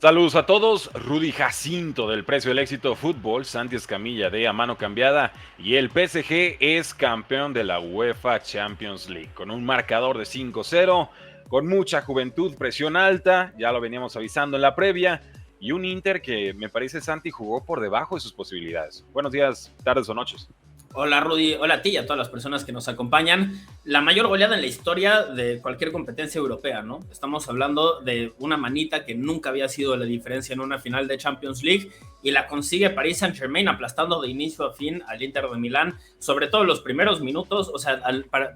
Saludos a todos, Rudy Jacinto del Precio del Éxito Fútbol, Santi Escamilla de A Mano Cambiada y el PSG es campeón de la UEFA Champions League con un marcador de 5-0, con mucha juventud, presión alta, ya lo veníamos avisando en la previa, y un Inter que me parece Santi jugó por debajo de sus posibilidades. Buenos días, tardes o noches. Hola Rudy, hola a ti y a todas las personas que nos acompañan. La mayor goleada en la historia de cualquier competencia europea, ¿no? Estamos hablando de una manita que nunca había sido la diferencia en una final de Champions League y la consigue Paris Saint-Germain aplastando de inicio a fin al Inter de Milán, sobre todo los primeros minutos, o sea,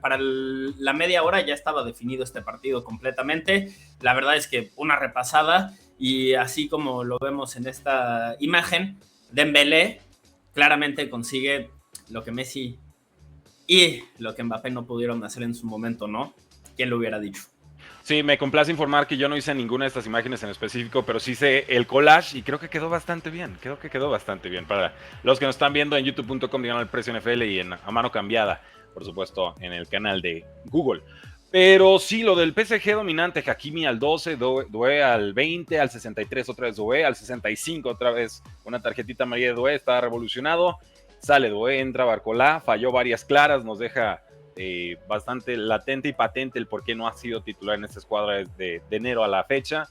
para la media hora ya estaba definido este partido completamente. La verdad es que una repasada y así como lo vemos en esta imagen, Dembélé claramente consigue lo que Messi y lo que Mbappé no pudieron hacer en su momento, ¿no? ¿Quién lo hubiera dicho? Sí, me complace informar que yo no hice ninguna de estas imágenes en específico, pero sí hice el collage y creo que quedó bastante bien. Creo que quedó bastante bien. Para los que nos están viendo en youtube.com, digan al Precio NFL y en A Mano Cambiada, por supuesto, en el canal de Google. Pero sí, lo del PSG dominante, Hakimi al 12, Doué al 20, al 63 otra vez Doué, al 65 otra vez una tarjetita amarilla de Doué, está revolucionado. Sale Doué, entra Barcolá, falló varias claras, nos deja bastante latente y patente el por qué no ha sido titular en esta escuadra de enero a la fecha.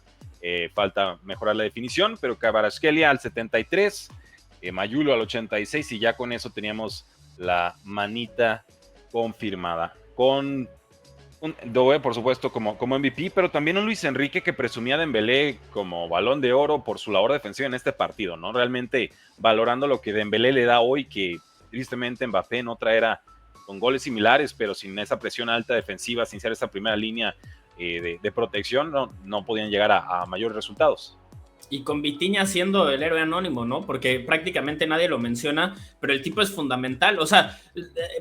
Falta mejorar la definición, pero Kvaratskhelia al 73, Mayulo al 86 y ya con eso teníamos la manita confirmada. Con un Doué, por supuesto, como MVP, pero también un Luis Enrique que presumía de Dembélé como Balón de Oro por su labor defensiva en este partido, ¿no? Realmente valorando lo que Dembélé le da hoy, que tristemente Mbappé no traerá con goles similares, pero sin esa presión alta defensiva, sin ser esa primera línea de protección, no podían llegar a mayores resultados. Y con Vitinha siendo el héroe anónimo, ¿no? Porque prácticamente nadie lo menciona, pero el tipo es fundamental. O sea,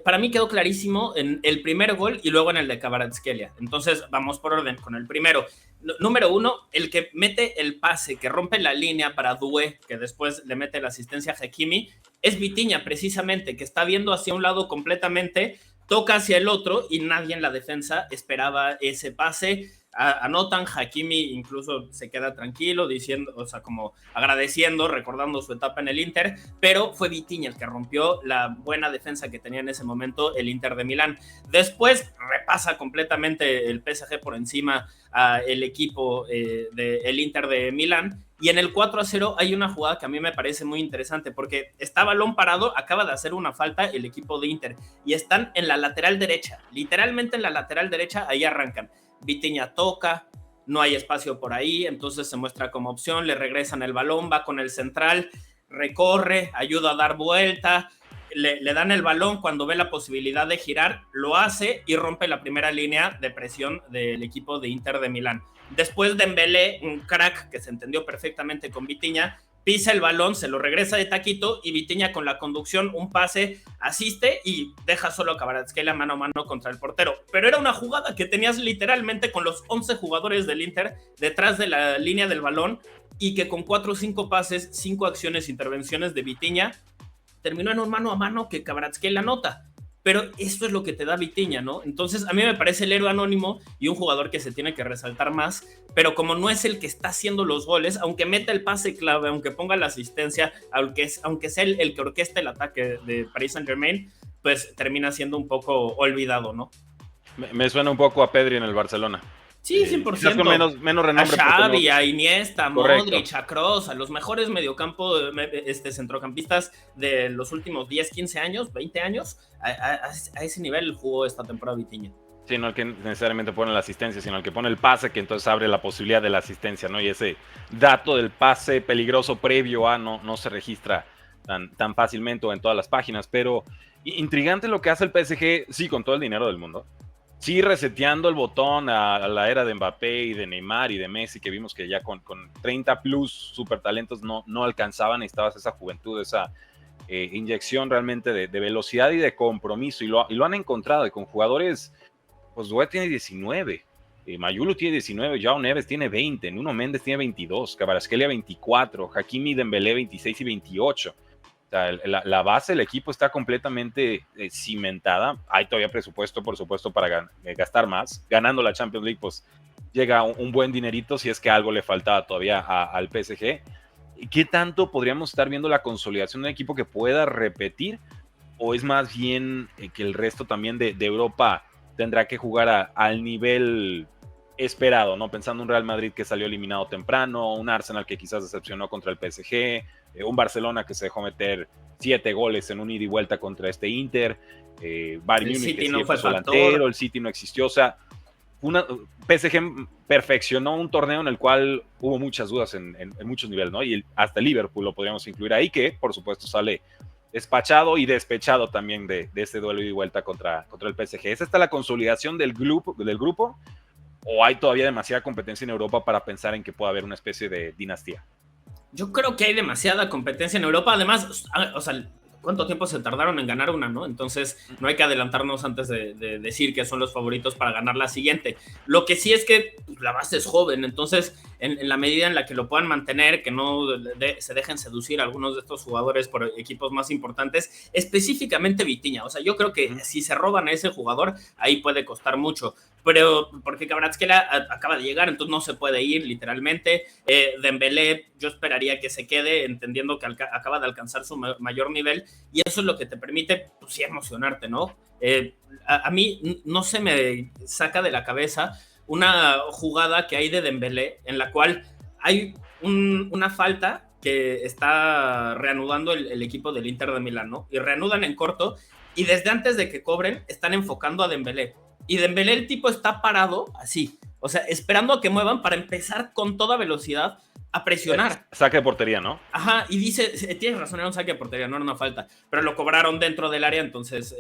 para mí quedó clarísimo en el primer gol y luego en el de Kvaratskhelia. Entonces, vamos por orden con el primero. Número uno, el que mete el pase, que rompe la línea para Doué, que después le mete la asistencia a Hakimi, es Vitinha precisamente, que está viendo hacia un lado completamente, toca hacia el otro y nadie en la defensa esperaba ese pase. Anotan, Hakimi incluso se queda tranquilo, diciendo, o sea, como agradeciendo, recordando su etapa en el Inter, pero fue Vitinha el que rompió la buena defensa que tenía en ese momento el Inter de Milán. Después repasa completamente el PSG por encima al equipo del Inter de Milán. Y en el 4-0 hay una jugada que a mí me parece muy interesante porque está balón parado, acaba de hacer una falta el equipo de Inter y están en la lateral derecha, literalmente en la lateral derecha, ahí arrancan. Vitinha toca, no hay espacio por ahí, entonces se muestra como opción, le regresan el balón, va con el central, recorre, ayuda a dar vuelta, le dan el balón cuando ve la posibilidad de girar, lo hace y rompe la primera línea de presión del equipo de Inter de Milán. Después Dembélé, un crack que se entendió perfectamente con Vitinha, pisa el balón, se lo regresa de taquito y Vitinha con la conducción, un pase, asiste y deja solo a Kvaratskhelia mano a mano contra el portero. Pero era una jugada que tenías literalmente con los 11 jugadores del Inter detrás de la línea del balón y que con 4 o 5 pases, 5 acciones, intervenciones de Vitinha, terminó en un mano a mano que Kvaratskhelia anota. Pero eso es lo que te da Vitinha, ¿no? Entonces, a mí me parece el héroe anónimo y un jugador que se tiene que resaltar más, pero como no es el que está haciendo los goles, aunque meta el pase clave, aunque ponga la asistencia, aunque sea el que orquesta el ataque de Paris Saint-Germain, pues termina siendo un poco olvidado, ¿no? Me suena un poco a Pedri en el Barcelona. Sí, Quizás con 100%. menos A renombre. Xavi, a Iniesta, a Correcto. Modric, a Kroos, a los mejores mediocampo, centrocampistas de los últimos 10, 15 años, 20 años, a ese nivel jugó esta temporada Vitinha. Sí, no el que necesariamente pone la asistencia, sino el que pone el pase, que entonces abre la posibilidad de la asistencia, ¿no? Y ese dato del pase peligroso previo a no se registra tan fácilmente o en todas las páginas, pero intrigante lo que hace el PSG, sí, con todo el dinero del mundo. Sí, reseteando el botón a la era de Mbappé y de Neymar y de Messi, que vimos que ya con 30 plus super talentos no alcanzaban, necesitabas esa juventud, esa inyección realmente de velocidad y de compromiso, y lo han encontrado, y con jugadores, pues Doué tiene 19, Mayulo tiene 19, Joao Neves tiene 20, Nuno Méndez tiene 22, Kvaratskhelia 24, Hakimi y Dembélé 26 y 28. O sea, la base del equipo está completamente cimentada. Hay todavía presupuesto, por supuesto, para gastar más. Ganando la Champions League, pues llega un buen dinerito si es que algo le faltaba todavía al PSG. ¿Qué tanto podríamos estar viendo la consolidación de un equipo que pueda repetir? ¿O es más bien que el resto también de Europa tendrá que jugar al nivel esperado, ¿no? Pensando en un Real Madrid que salió eliminado temprano, un Arsenal que quizás decepcionó contra el PSG, un Barcelona que se dejó meter 7 goles en un ida y vuelta contra este Inter, Bayern Múnich que no sí fue fue delantero, el City no existió, o sea, PSG perfeccionó un torneo en el cual hubo muchas dudas en muchos niveles, ¿no? Y hasta el Liverpool lo podríamos incluir ahí, que por supuesto sale despachado y despechado también de este duelo y vuelta contra el PSG. ¿Es esta la consolidación del grupo? ¿O hay todavía demasiada competencia en Europa para pensar en que pueda haber una especie de dinastía? Yo creo que hay demasiada competencia en Europa. Además, o sea, ¿cuánto tiempo se tardaron en ganar una, no? Entonces, no hay que adelantarnos antes de decir que son los favoritos para ganar la siguiente. Lo que sí es que la base es joven, entonces, en la medida en la que lo puedan mantener, que no se dejen seducir algunos de estos jugadores por equipos más importantes, específicamente Vitinha. O sea, yo creo que si se roban a ese jugador, ahí puede costar mucho. Pero porque Kvaratskhelia acaba de llegar, entonces no se puede ir literalmente. Dembélé, yo esperaría que se quede, entendiendo que acaba de alcanzar su mayor nivel, y eso es lo que te permite, pues sí, emocionarte, ¿no? A mí no se me saca de la cabeza una jugada que hay de Dembélé en la cual hay una falta que está reanudando el equipo del Inter de Milán, ¿no? Y reanudan en corto, y desde antes de que cobren están enfocando a Dembélé. Y Dembélé, el tipo está parado así, o sea, esperando a que muevan para empezar con toda velocidad a presionar. Saque de portería, ¿no? Ajá, y dice, tienes razón, era un saque de portería, no era una falta, pero lo cobraron dentro del área, entonces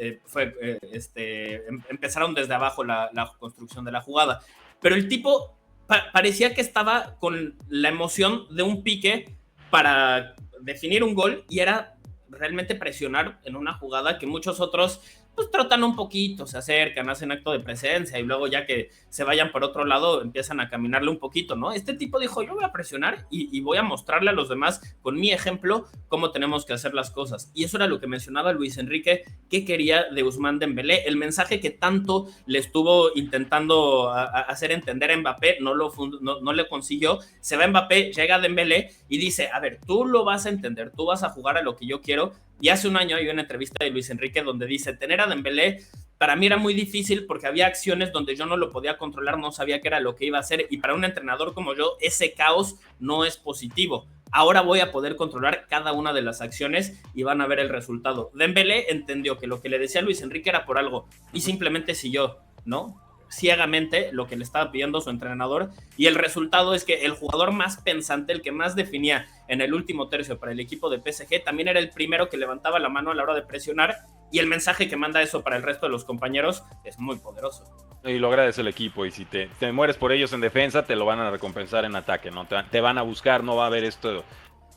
empezaron desde abajo la construcción de la jugada. Pero el tipo parecía que estaba con la emoción de un pique para definir un gol, y era realmente presionar en una jugada que muchos otros pues trotan un poquito, se acercan, hacen acto de presencia, y luego ya que se vayan por otro lado empiezan a caminarle un poquito, ¿no? Este tipo dijo, yo voy a presionar y voy a mostrarle a los demás con mi ejemplo cómo tenemos que hacer las cosas. Y eso era lo que mencionaba Luis Enrique, que quería de Ousmane Dembélé, el mensaje que tanto le estuvo intentando hacer entender a Mbappé, no le consiguió. Se va Mbappé, llega Dembélé y dice, a ver, tú lo vas a entender, tú vas a jugar a lo que yo quiero. Y hace un año hay una entrevista de Luis Enrique donde dice, tener a Dembélé para mí era muy difícil porque había acciones donde yo no lo podía controlar, no sabía qué era lo que iba a hacer, y para un entrenador como yo ese caos no es positivo. Ahora voy a poder controlar cada una de las acciones y van a ver el resultado. Dembélé entendió que lo que le decía Luis Enrique era por algo y simplemente siguió, ¿no? Ciegamente lo que le estaba pidiendo su entrenador, y el resultado es que el jugador más pensante, el que más definía en el último tercio para el equipo de PSG, también era el primero que levantaba la mano a la hora de presionar, y el mensaje que manda eso para el resto de los compañeros es muy poderoso. Y lo agradece el equipo, y si te mueres por ellos en defensa, te lo van a recompensar en ataque, ¿no? Te van a buscar, no va a haber esto,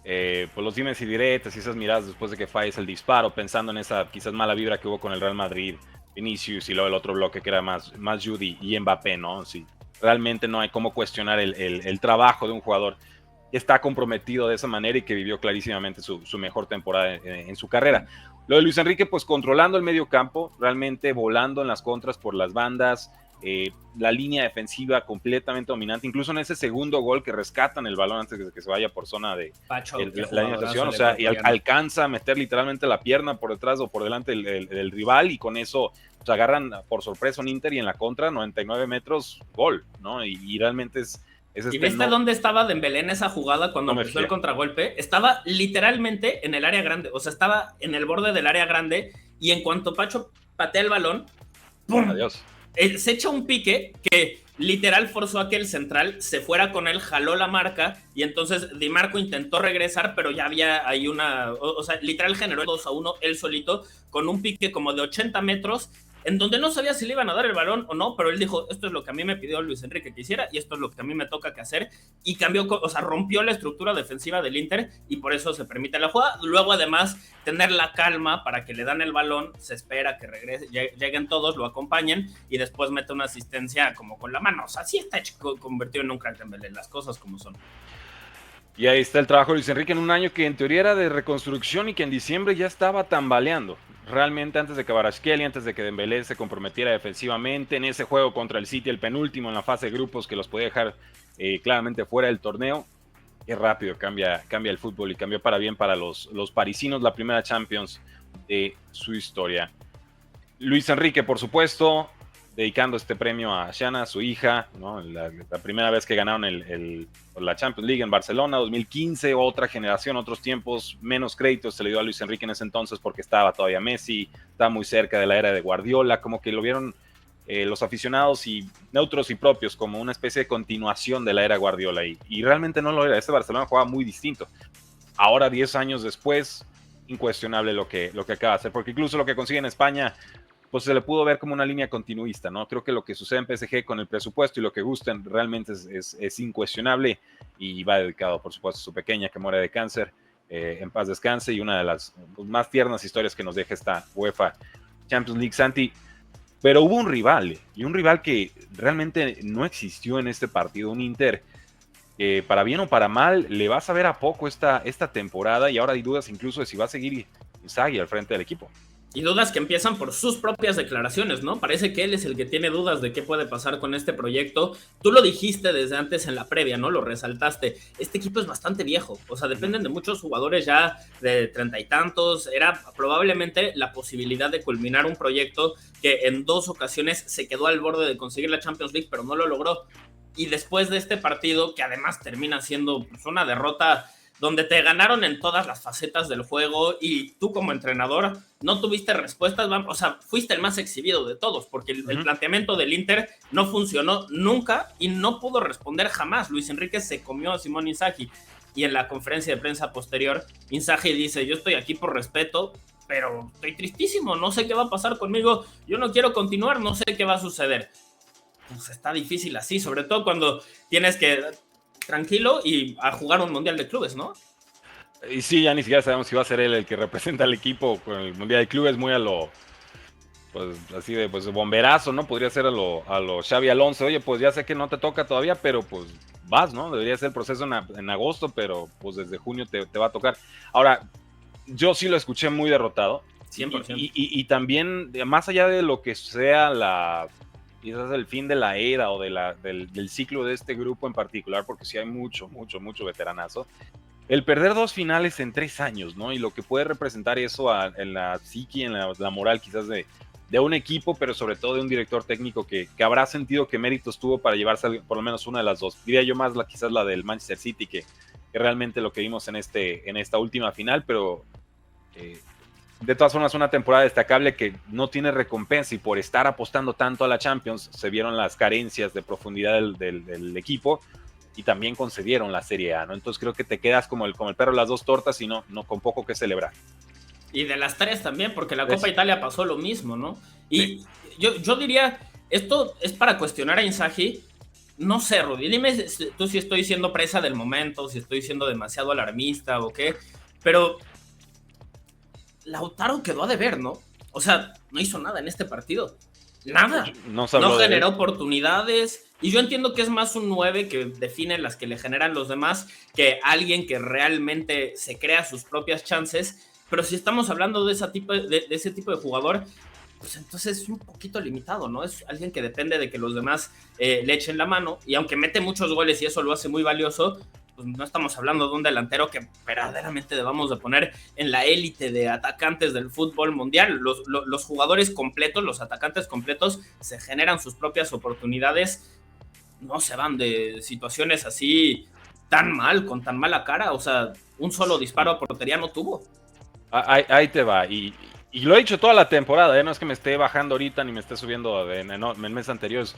pues los dimes y diretes y esas miradas después de que falles el disparo, pensando en esa quizás mala vibra que hubo con el Real Madrid, Vinicius, y luego el otro bloque que era más Judy y Mbappé, ¿no? Sí, realmente no hay cómo cuestionar el trabajo de un jugador que está comprometido de esa manera y que vivió clarísimamente su mejor temporada en su carrera. Lo de Luis Enrique, pues controlando el medio campo, realmente volando en las contras por las bandas, la línea defensiva completamente dominante, incluso en ese segundo gol que rescatan el balón antes de que se vaya por zona de la alineación, o sea, y alcanza a meter literalmente la pierna por detrás o por delante del rival, y con eso pues, agarran por sorpresa un Inter, y en la contra, 99 metros, gol, ¿no? Y realmente es ¿Y viste dónde estaba Dembélé en esa jugada cuando empezó el contragolpe? Estaba literalmente en el área grande, o sea, estaba en el borde del área grande, y en cuanto Pacho patea el balón, ¡pum! Adiós. Se echa un pique que literal forzó a que el central se fuera con él, jaló la marca, y entonces Di Marco intentó regresar, pero ya había ahí o sea, literal generó 2-1 él solito, con un pique como de 80 metros, en donde no sabía si le iban a dar el balón o no, pero él dijo, esto es lo que a mí me pidió Luis Enrique que hiciera, y esto es lo que a mí me toca que hacer, y cambió, o sea, rompió la estructura defensiva del Inter, y por eso se permite la jugada. Luego, además, tener la calma para que le dan el balón, se espera que regrese, lleguen todos, lo acompañen, y después mete una asistencia como con la mano. O sea, sí está convertido en un crack Dembélé, las cosas como son. Y ahí está el trabajo de Luis Enrique en un año que en teoría era de reconstrucción y que en diciembre ya estaba tambaleando. Realmente antes de que Kvaratskhelia, antes de que Dembélé se comprometiera defensivamente en ese juego contra el City, el penúltimo en la fase de grupos que los podía dejar claramente fuera del torneo, qué rápido cambia el fútbol y cambió para bien para los parisinos, la primera Champions de su historia. Luis Enrique, por supuesto, dedicando este premio a Shana, su hija, ¿no? La primera vez que ganaron la Champions League en Barcelona, 2015, otra generación, otros tiempos, menos créditos se le dio a Luis Enrique en ese entonces porque estaba todavía Messi, estaba muy cerca de la era de Guardiola, como que lo vieron los aficionados y neutros y propios como una especie de continuación de la era Guardiola y realmente no lo era. Este Barcelona jugaba muy distinto. Ahora, 10 años después, incuestionable lo que acaba de hacer, porque incluso lo que consigue en España pues se le pudo ver como una línea continuista, ¿no? Creo que lo que sucede en PSG con el presupuesto y lo que gustan realmente es incuestionable y va dedicado, por supuesto, a su pequeña que muere de cáncer, en paz descanse, y una de las más tiernas historias que nos deja esta UEFA Champions League, Santi. Pero hubo un rival, y un rival que realmente no existió en este partido, un Inter que para bien o para mal le va a saber a poco esta temporada, y ahora hay dudas incluso de si va a seguir Inzaghi al frente del equipo. Y dudas que empiezan por sus propias declaraciones, ¿no? Parece que él es el que tiene dudas de qué puede pasar con este proyecto. Tú lo dijiste desde antes en la previa, ¿no? Lo resaltaste. Este equipo es bastante viejo. O sea, dependen de muchos jugadores ya de 30 y tantos. Era probablemente la posibilidad de culminar un proyecto que en 2 ocasiones se quedó al borde de conseguir la Champions League, pero no lo logró. Y después de este partido, que además termina siendo pues, una derrota donde te ganaron en todas las facetas del juego y tú como entrenador no tuviste respuestas, o sea, fuiste el más exhibido de todos, porque el planteamiento del Inter no funcionó nunca y no pudo responder jamás. Luis Enrique se comió a Simón Inzaghi y en la conferencia de prensa posterior, Inzaghi dice, yo estoy aquí por respeto, pero estoy tristísimo, no sé qué va a pasar conmigo, yo no quiero continuar, no sé qué va a suceder. Pues está difícil así, sobre todo cuando tienes que tranquilo y a jugar un mundial de clubes, ¿no? Y sí, ya ni siquiera sabemos si va a ser él el que representa al equipo con el mundial de clubes, muy a lo, pues así de pues bomberazo, ¿no? Podría ser a lo Xavi Alonso. Oye, pues ya sé que no te toca todavía, pero pues vas, ¿no? Debería ser el proceso en agosto, pero pues desde junio te va a tocar. Ahora, yo sí lo escuché muy derrotado. 100%. Y también, más allá de lo que sea quizás el fin de la era o del ciclo de este grupo en particular, porque sí hay mucho veteranazo, el perder 2 finales en 3 años, ¿no? Y lo que puede representar eso en la psique, en la moral quizás de un equipo, pero sobre todo de un director técnico que habrá sentido que méritos tuvo para llevarse por lo menos una de las dos. Diría yo más quizás la del Manchester City, que realmente lo que vimos en esta última final, pero de todas formas una temporada destacable que no tiene recompensa, y por estar apostando tanto a la Champions se vieron las carencias de profundidad del equipo y también concedieron la Serie A, ¿no? Entonces creo que te quedas como el perro de las 2 tortas y no con poco que celebrar. Y de las 3 también, porque la Copa Italia pasó lo mismo, ¿no? Y sí. yo diría, esto es para cuestionar a Inzaghi. No sé, Rudy, dime tú si estoy siendo presa del momento, si estoy siendo demasiado alarmista o qué, pero Lautaro quedó a deber, ¿no? O sea, no hizo nada en este partido. Nada. No generó oportunidades. Y yo entiendo que es más un 9 que define las que le generan los demás que alguien que realmente se crea sus propias chances. Pero si estamos hablando de ese tipo de jugador, pues entonces es un poquito limitado, ¿no? Es alguien que depende de que los demás le echen la mano. Y aunque mete muchos goles y eso lo hace muy valioso, pues no estamos hablando de un delantero que verdaderamente debamos de poner en la élite de atacantes del fútbol mundial. Los jugadores completos, los atacantes completos, se generan sus propias oportunidades, no se van de situaciones así tan mal, con tan mala cara. O sea, un solo disparo a portería no tuvo. Ahí te va, y lo he dicho toda la temporada, no es que me esté bajando ahorita ni me esté subiendo en meses anteriores.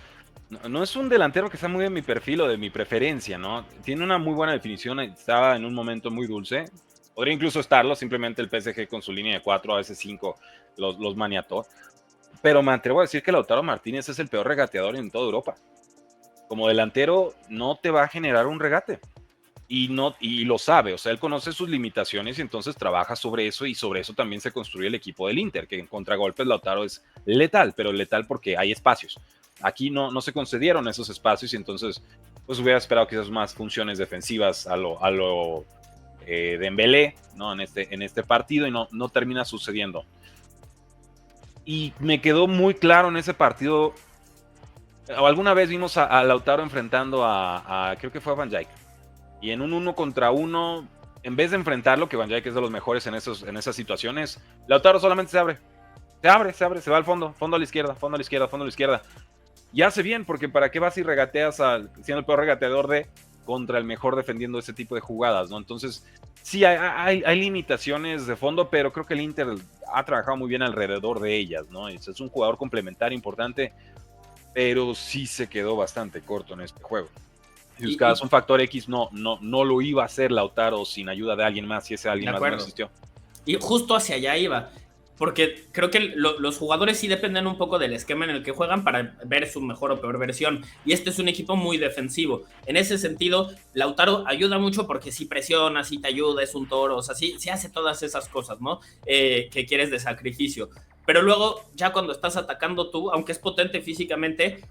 No es un delantero que sea muy de mi perfil o de mi preferencia, ¿no? Tiene una muy buena definición, estaba en un momento muy dulce. Podría incluso estarlo, simplemente el PSG con su línea de 4, a veces 5, los maniató. Pero me atrevo a decir que Lautaro Martínez es el peor regateador en toda Europa. Como delantero no te va a generar un regate. Y lo sabe, o sea, él conoce sus limitaciones y entonces trabaja sobre eso, y sobre eso también se construye el equipo del Inter, que en contragolpes Lautaro es letal, pero letal porque hay espacios. Aquí no se concedieron esos espacios y entonces pues hubiera esperado quizás más funciones defensivas a lo Dembélé, ¿no? En este partido, y no termina sucediendo. Y me quedó muy claro en ese partido. Alguna vez vimos a Lautaro enfrentando creo que fue a Van Dijk. Y en un 1 contra 1, en vez de enfrentarlo, que Van Dijk es de los mejores en esas situaciones, Lautaro solamente se abre, se va al fondo a la izquierda, fondo a la izquierda. Y hace bien, porque ¿para qué vas y regateas siendo el peor regateador contra el mejor defendiendo ese tipo de jugadas, ¿no? Entonces, sí, hay limitaciones de fondo, pero creo que el Inter ha trabajado muy bien alrededor de ellas, ¿no? Es un jugador complementario importante, pero sí se quedó bastante corto en este juego. Si buscabas un factor X, no lo iba a hacer Lautaro sin ayuda de alguien más, y ese alguien más no existió. Y justo hacia allá iba, porque creo que los jugadores sí dependen un poco del esquema en el que juegan para ver su mejor o peor versión, y este es un equipo muy defensivo. En ese sentido, Lautaro ayuda mucho porque sí presiona, sí te ayuda, es un toro, o sea, sí hace todas esas cosas, ¿no? Que quieres de sacrificio. Pero luego, ya cuando estás atacando tú, aunque es potente físicamente,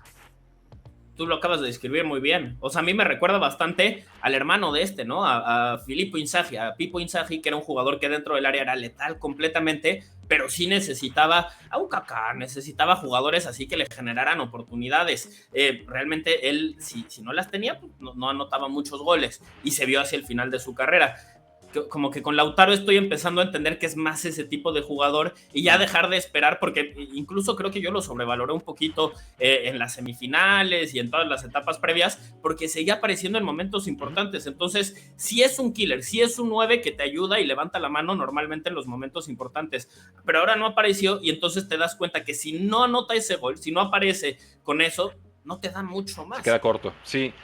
tú lo acabas de describir muy bien. O sea, a mí me recuerda bastante al hermano de ¿no? A Filippo Inzaghi, a Pippo Inzaghi, que era un jugador que dentro del área era letal completamente, pero sí necesitaba a un Kaká, necesitaba jugadores así que le generaran oportunidades. Realmente él, si no las tenía, pues no anotaba muchos goles, y se vio hacia el final de su carrera. Como que con Lautaro estoy empezando a entender que es más ese tipo de jugador, y ya dejar de esperar, porque incluso creo que yo lo sobrevaloré un poquito en las semifinales y en todas las etapas previas, porque seguía apareciendo en momentos importantes. Entonces, si es un killer, si es un 9 que te ayuda y levanta la mano normalmente en los momentos importantes, pero ahora no apareció, y entonces te das cuenta que si no anota ese gol, si no aparece con eso, no te da mucho más. Se queda corto, sí.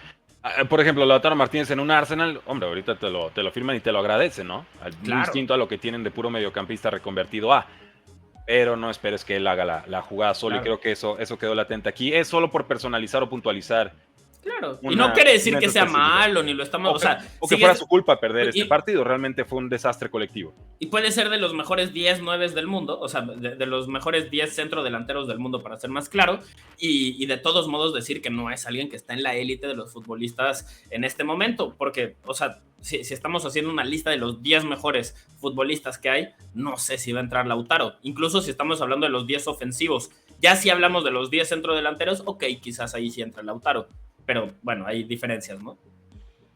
Por ejemplo, Lautaro Martínez en un Arsenal, hombre, ahorita te lo firman y te lo agradecen, ¿no? Muy distinto a lo que tienen de puro mediocampista reconvertido a. Pero no esperes que él haga la jugada solo, y creo que eso quedó latente aquí. Es solo por personalizar o puntualizar. Claro, y no quiere decir que sea malo, ni lo estamos... O que fuera su culpa perder este partido, realmente fue un desastre colectivo. Y puede ser de los mejores 10 9 del mundo, o sea, de los mejores 10 centrodelanteros del mundo, para ser más claro, y de todos modos decir que no es alguien que está en la élite de los futbolistas en este momento, porque, o sea, si estamos haciendo una lista de los 10 mejores futbolistas que hay, no sé si va a entrar Lautaro, incluso si estamos hablando de los 10 ofensivos. Ya si hablamos de los 10 centrodelanteros, ok, quizás ahí sí entra Lautaro, pero bueno, hay diferencias, ¿no?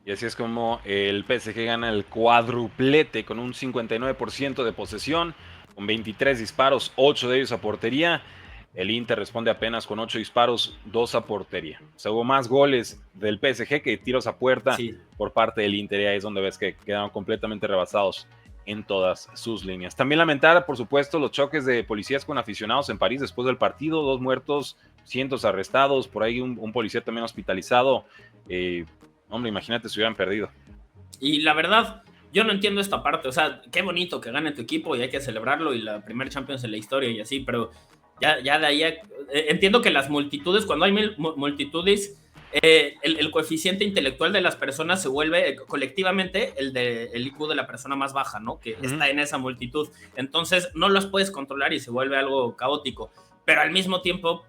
Y así es como el PSG gana el cuadruplete con un 59% de posesión, con 23 disparos, 8 de ellos a portería. El Inter responde apenas con 8 disparos, 2 a portería. O sea, hubo más goles del PSG que tiros a puerta por parte del Inter, y ahí es donde ves que quedaron completamente rebasados en todas sus líneas. También lamentar, por supuesto, los choques de policías con aficionados en París después del partido, 2 muertos, cientos arrestados, por ahí un policía también hospitalizado. Hombre, imagínate si hubieran perdido. Y la verdad, yo no entiendo esta parte. O sea, qué bonito que gane tu equipo y hay que celebrarlo, y la primer Champions en la historia y así, pero ya de ahí entiendo que las multitudes, cuando hay multitudes, el coeficiente intelectual de las personas se vuelve colectivamente el IQ de la persona más baja, ¿no? Que está en esa multitud. Entonces no los puedes controlar y se vuelve algo caótico. Pero al mismo tiempo,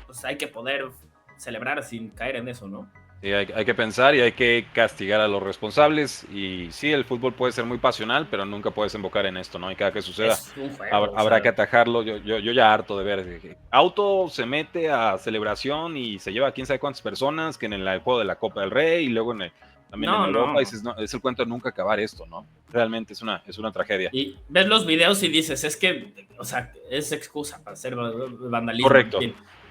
pues hay que poder celebrar sin caer en eso, ¿no? Sí, hay que pensar y hay que castigar a los responsables. Y sí, el fútbol puede ser muy pasional, pero nunca puedes invocar en esto, ¿no? Y cada que suceda, habrá que atajarlo. Yo ya harto de ver. Auto se mete a celebración y se lleva a quién sabe cuántas personas, que en el juego de la Copa del Rey, y luego también en Europa. Dices, no, es el cuento de nunca acabar esto, ¿no? Realmente es una tragedia. Y ves los videos y dices, es que, o sea, es excusa para hacer vandalismo. Correcto.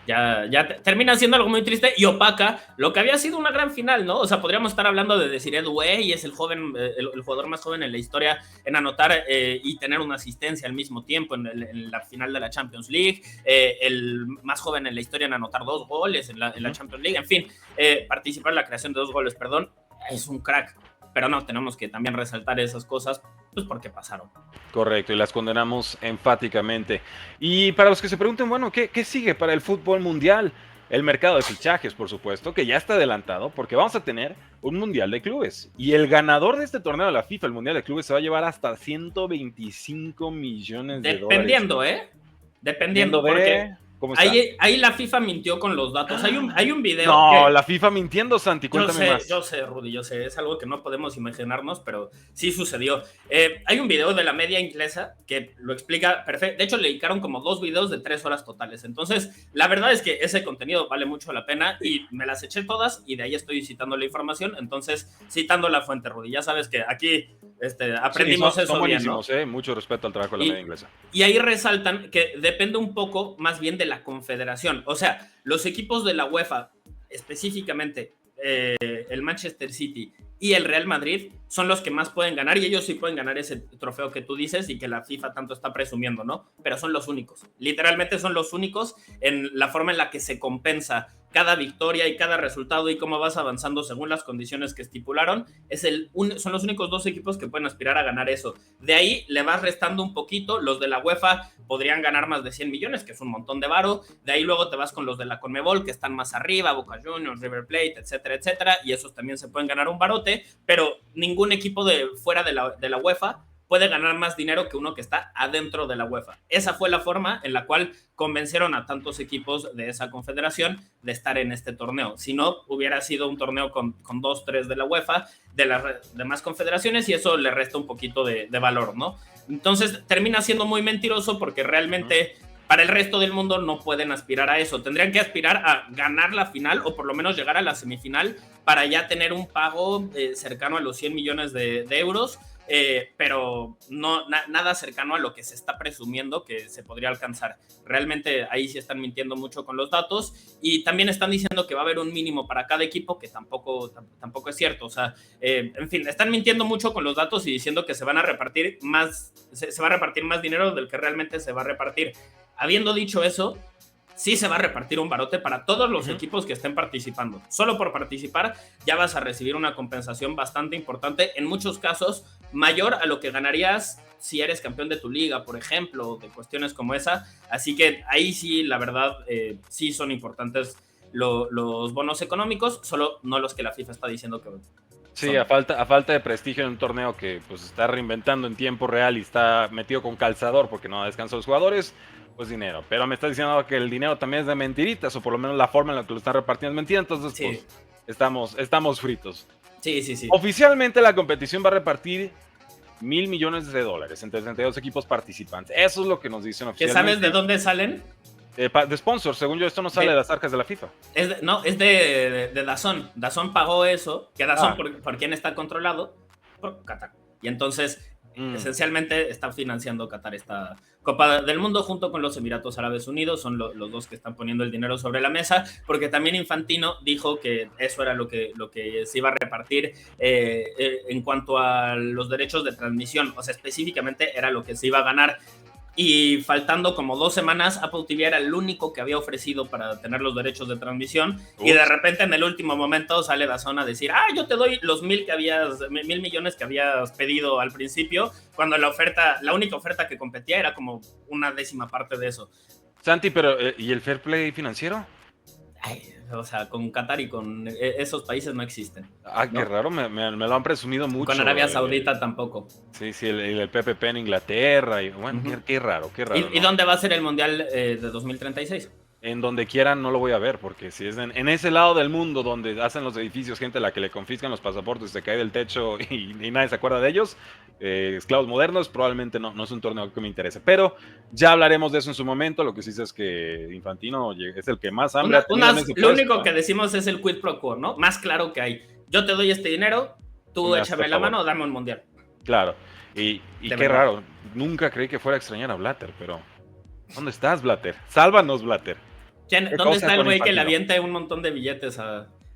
Ya termina siendo algo muy triste y opaca lo que había sido una gran final, ¿no? O sea, podríamos estar hablando de Desiree Doué, y es el jugador más joven en la historia en anotar y tener una asistencia al mismo tiempo en la final de la Champions League, el más joven en la historia en anotar 2 goles en la Champions League, en fin, participar en la creación de 2 goles, perdón, es un crack. Pero no, tenemos que también resaltar esas cosas, pues porque pasaron. Correcto, y las condenamos enfáticamente. Y para los que se pregunten, bueno, ¿qué sigue para el fútbol mundial? El mercado de fichajes, por supuesto, que ya está adelantado, porque vamos a tener un mundial de clubes. Y el ganador de este torneo de la FIFA, el mundial de clubes, se va a llevar hasta 125 millones de dólares. Dependiendo, Dependiendo, porque ¿Cómo está? Ahí la FIFA mintió con los datos. Hay un video. No, la FIFA mintiendo, Santi, cuéntame más. Yo sé, Rudy, yo sé. Es algo que no podemos imaginarnos, pero sí sucedió. Hay un video de la media inglesa que lo explica perfecto. De hecho, le dedicaron como 2 videos de 3 horas totales. Entonces, la verdad es que ese contenido vale mucho la pena y me las eché todas y de ahí estoy citando la información. Entonces, citando la fuente, Rudy. Ya sabes que aquí aprendimos sí, eso son bien, buenísimos, ¿no? Mucho respeto al trabajo de la media inglesa. Y ahí resaltan que depende un poco más bien de la confederación. O sea, los equipos de la UEFA, específicamente el Manchester City y el Real Madrid, son los que más pueden ganar y ellos sí pueden ganar ese trofeo que tú dices y que la FIFA tanto está presumiendo, ¿no? Pero son los únicos. Literalmente son los únicos en la forma en la que se compensa cada victoria y cada resultado y cómo vas avanzando según las condiciones que estipularon. Son los únicos 2 equipos que pueden aspirar a ganar eso. De ahí le vas restando un poquito. Los de la UEFA podrían ganar más de 100 millones, que es un montón de varo. De ahí luego te vas con los de la Conmebol, que están más arriba, Boca Juniors, River Plate, etcétera, etcétera, y esos también se pueden ganar un barote, pero ningún equipo de fuera de la UEFA puede ganar más dinero que uno que está adentro de la UEFA. Esa fue la forma en la cual convencieron a tantos equipos de esa confederación de estar en este torneo. Si no, hubiera sido un torneo con 2, 3 de la UEFA, de las demás confederaciones, y eso le resta un poquito de valor, ¿no? Entonces termina siendo muy mentiroso porque realmente para el resto del mundo no pueden aspirar a eso. Tendrían que aspirar a ganar la final o por lo menos llegar a la semifinal para ya tener un pago cercano a los 100 millones de euros. Pero no nada cercano a lo que se está presumiendo que se podría alcanzar. Realmente ahí sí están mintiendo mucho con los datos y también están diciendo que va a haber un mínimo para cada equipo, que tampoco es cierto. O sea, en fin, están mintiendo mucho con los datos y diciendo que se van a repartir más, se va a repartir más dinero del que realmente se va a repartir. Habiendo dicho eso, sí se va a repartir un barote para todos los equipos que estén participando. Solo por participar ya vas a recibir una compensación bastante importante, en muchos casos mayor a lo que ganarías si eres campeón de tu liga, por ejemplo, de cuestiones como esa. Así que ahí sí, la verdad, sí son importantes los bonos económicos, solo no los que la FIFA está diciendo que sí, a falta de prestigio en un torneo que pues está reinventando en tiempo real y está metido con calzador porque no descansa los jugadores, pues dinero. Pero me estás diciendo que el dinero también es de mentiritas, o por lo menos la forma en la que lo están repartiendo es mentira, entonces sí, pues estamos fritos. Sí. Oficialmente la competición va a repartir $1,000 millones entre 32 equipos participantes. Eso es lo que nos dicen oficialmente. ¿Qué sabes de dónde salen? De sponsor, según yo, esto no sale de las arcas de la FIFA. Es de DAZN. DAZN pagó eso, que DAZN por quién está controlado, por Qatar. Y entonces, esencialmente, está financiando Qatar esta Copa del Mundo junto con los Emiratos Árabes Unidos. Son los 2 que están poniendo el dinero sobre la mesa, porque también Infantino dijo que eso era lo que se iba a repartir en cuanto a los derechos de transmisión. O sea, específicamente era lo que se iba a ganar. Y faltando como 2 semanas, Apple TV era el único que había ofrecido para tener los derechos de transmisión. Y de repente en el último momento sale DAZN a decir, yo te doy los 1,000 millones que habías pedido al principio, cuando la única oferta que competía era como una 10ª parte de eso. Santi, pero ¿y el fair play financiero? O sea, con Qatar y con esos países no existen. ¿no? Qué raro, me lo han presumido mucho. Con Arabia Saudita tampoco. Sí, el PPP en Inglaterra. Y, bueno, qué raro. ¿Y dónde va a ser el Mundial de 2036? En donde quieran no lo voy a ver, porque si es en ese lado del mundo donde hacen los edificios gente a la que le confiscan los pasaportes, se cae del techo y nadie se acuerda de ellos, esclavos modernos, probablemente no es un torneo que me interese. Pero ya hablaremos de eso en su momento. Lo que sí sé es que Infantino es el que más hambre ha tenido en ese puesto. Lo único que decimos es el quid pro quo, ¿no? Más claro que hay. Yo te doy este dinero, tú échame la mano, dame un mundial. Claro. Y qué raro. Nunca creí que fuera a extrañar a Blatter, pero ¿dónde estás, Blatter? Sálvanos, Blatter. ¿Dónde está el güey que le avienta un montón de billetes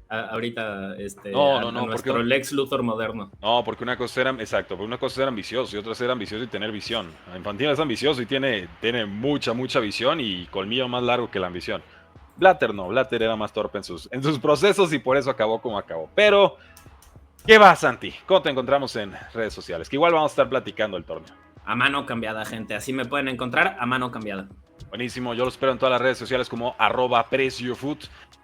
ahorita a nuestro Lex Luthor moderno? No, porque una cosa era, exacto, porque una cosa era ambicioso y otra era ambicioso y tener visión. Infantino es ambicioso y tiene mucha visión y colmillo más largo que la ambición. Blatter no, Blatter era más torpe en sus procesos y por eso acabó como acabó. Pero, ¿qué va, Santi? ¿Cómo te encontramos en redes sociales? Que igual vamos a estar platicando el torneo. A mano cambiada, gente. Así me pueden encontrar, a mano cambiada. Buenísimo, yo lo espero en todas las redes sociales como @PrecioFood.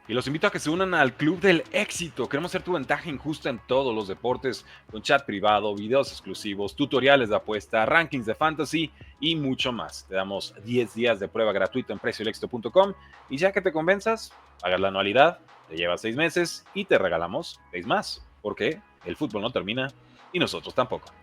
Y los invito a que se unan al Club del Éxito. Queremos ser tu ventaja injusta en todos los deportes, con chat privado, videos exclusivos, tutoriales de apuesta, rankings de fantasy y mucho más. Te damos 10 días de prueba gratuita en precioelexito.com y ya que te convenzas, pagas la anualidad, te llevas 6 meses y te regalamos 6 más, porque el fútbol no termina y nosotros tampoco.